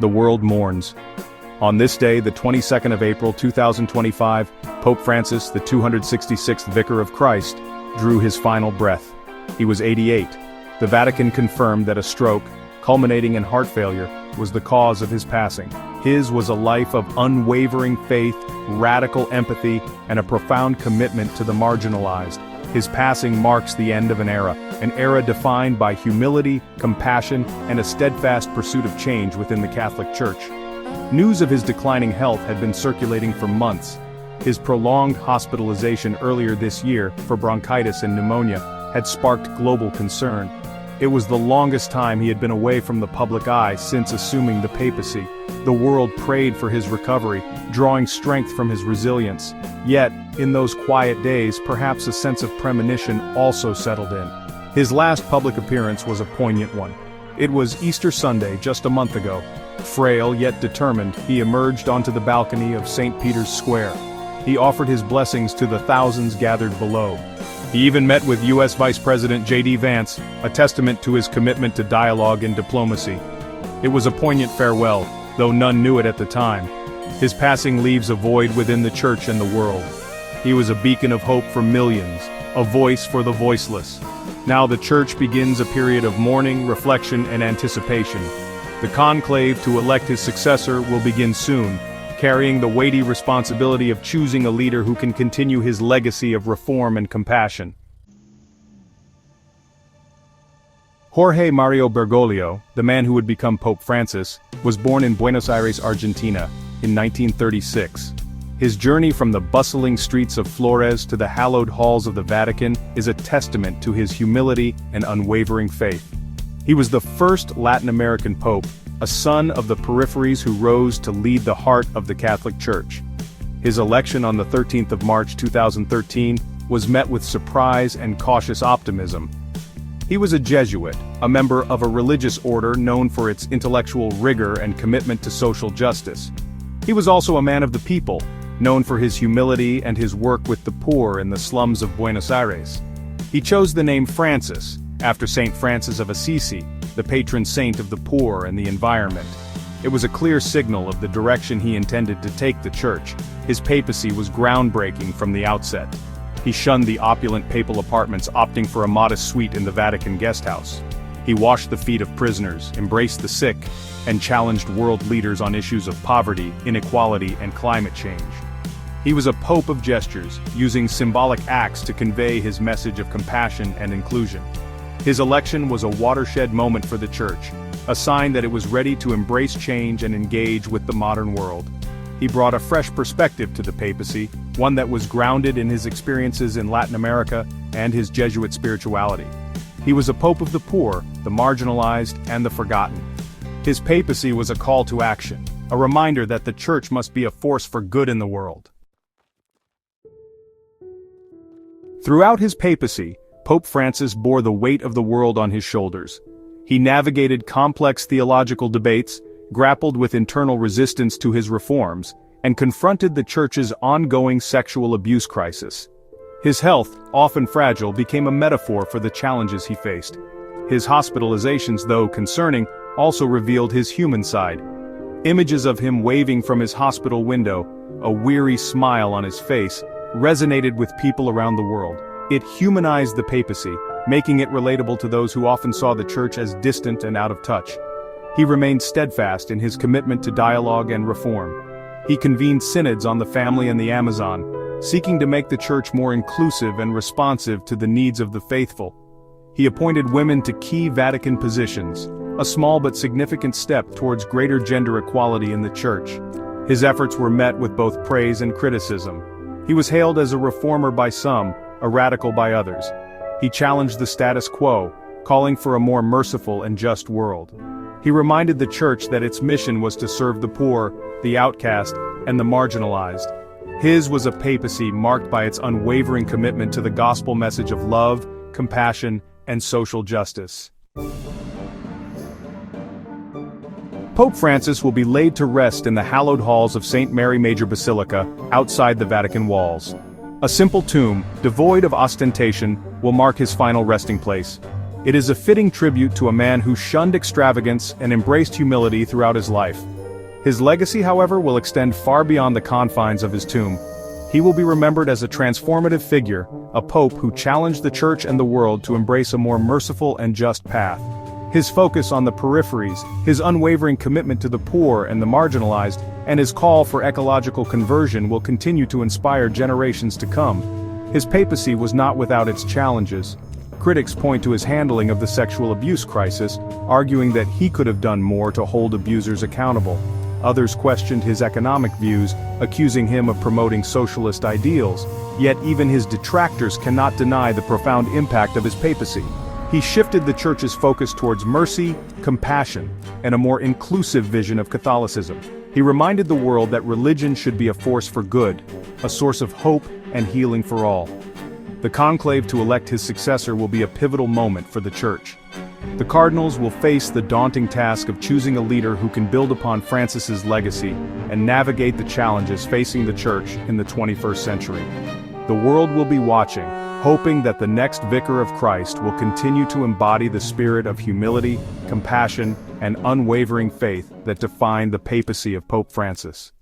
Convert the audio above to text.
the world mourns. On this day, the 22nd of April 2025, Pope Francis, the 266th Vicar of Christ, drew his final breath. He was 88. The Vatican confirmed that a stroke, culminating in heart failure, was the cause of his passing. His was a life of unwavering faith, radical empathy, and a profound commitment to the marginalized. His passing marks the end of an era defined by humility, compassion, and a steadfast pursuit of change within the Catholic Church. News of his declining health had been circulating for months. His prolonged hospitalization earlier this year for bronchitis and pneumonia had sparked global concern. It was the longest time he had been away from the public eye since assuming the papacy. The world prayed for his recovery, drawing strength from his resilience. Yet, in those quiet days, perhaps a sense of premonition also settled in. His last public appearance was a poignant one. It was Easter Sunday just a month ago. Frail yet determined, he emerged onto the balcony of St. Peter's Square. He offered his blessings to the thousands gathered below. He even met with U.S. Vice President J.D. Vance, a testament to his commitment to dialogue and diplomacy. It was a poignant farewell, though none knew it at the time. His passing leaves a void within the Church and the world. He was a beacon of hope for millions, a voice for the voiceless. Now the Church begins a period of mourning, reflection, and anticipation. The conclave to elect his successor will begin soon, carrying the weighty responsibility of choosing a leader who can continue his legacy of reform and compassion. Jorge Mario Bergoglio, the man who would become Pope Francis, was born in Buenos Aires, Argentina, in 1936. His journey from the bustling streets of Flores to the hallowed halls of the Vatican is a testament to his humility and unwavering faith. He was the first Latin American pope, a son of the peripheries who rose to lead the heart of the Catholic Church. His election on the 13th of March 2013 was met with surprise and cautious optimism. He was a Jesuit, a member of a religious order known for its intellectual rigor and commitment to social justice. He was also a man of the people, known for his humility and his work with the poor in the slums of Buenos Aires. He chose the name Francis, after Saint Francis of Assisi, the patron saint of the poor and the environment. It was a clear signal of the direction he intended to take the Church. His papacy was groundbreaking from the outset. He shunned the opulent papal apartments, opting for a modest suite in the Vatican guest house. He washed the feet of prisoners, embraced the sick, and challenged world leaders on issues of poverty, inequality, and climate change. He was a pope of gestures, using symbolic acts to convey his message of compassion and inclusion. His election was a watershed moment for the Church, a sign that it was ready to embrace change and engage with the modern world. He brought a fresh perspective to the papacy, one that was grounded in his experiences in Latin America and his Jesuit spirituality. He was a pope of the poor, the marginalized, and the forgotten. His papacy was a call to action, a reminder that the Church must be a force for good in the world. Throughout his papacy, Pope Francis bore the weight of the world on his shoulders. He navigated complex theological debates, grappled with internal resistance to his reforms, and confronted the Church's ongoing sexual abuse crisis. His health, often fragile, became a metaphor for the challenges he faced. His hospitalizations, though concerning, also revealed his human side. Images of him waving from his hospital window, a weary smile on his face, resonated with people around the world. It humanized the papacy, making it relatable to those who often saw the Church as distant and out of touch. He remained steadfast in his commitment to dialogue and reform. He convened synods on the family and the Amazon, seeking to make the Church more inclusive and responsive to the needs of the faithful. He appointed women to key Vatican positions, a small but significant step towards greater gender equality in the Church. His efforts were met with both praise and criticism. He was hailed as a reformer by some, a radical by others. He challenged the status quo, calling for a more merciful and just world. He reminded the Church that its mission was to serve the poor, the outcast, and the marginalized. His was a papacy marked by its unwavering commitment to the gospel message of love, compassion, and social justice. Pope Francis will be laid to rest in the hallowed halls of St. Mary Major Basilica, outside the Vatican walls. A simple tomb, devoid of ostentation, will mark his final resting place. It is a fitting tribute to a man who shunned extravagance and embraced humility throughout his life. His legacy, however, will extend far beyond the confines of his tomb. He will be remembered as a transformative figure, a pope who challenged the church and the world to embrace a more merciful and just path. His focus on the peripheries, his unwavering commitment to the poor and the marginalized, and his call for ecological conversion will continue to inspire generations to come. His papacy was not without its challenges. Critics point to his handling of the sexual abuse crisis, arguing that he could have done more to hold abusers accountable. Others questioned his economic views, accusing him of promoting socialist ideals, yet even his detractors cannot deny the profound impact of his papacy. He shifted the Church's focus towards mercy, compassion, and a more inclusive vision of Catholicism. He reminded the world that religion should be a force for good, a source of hope and healing for all. The conclave to elect his successor will be a pivotal moment for the Church. The cardinals will face the daunting task of choosing a leader who can build upon Francis's legacy and navigate the challenges facing the Church in the 21st century. The world will be watching, hoping that the next vicar of Christ will continue to embody the spirit of humility, compassion, and unwavering faith that define the papacy of Pope Francis.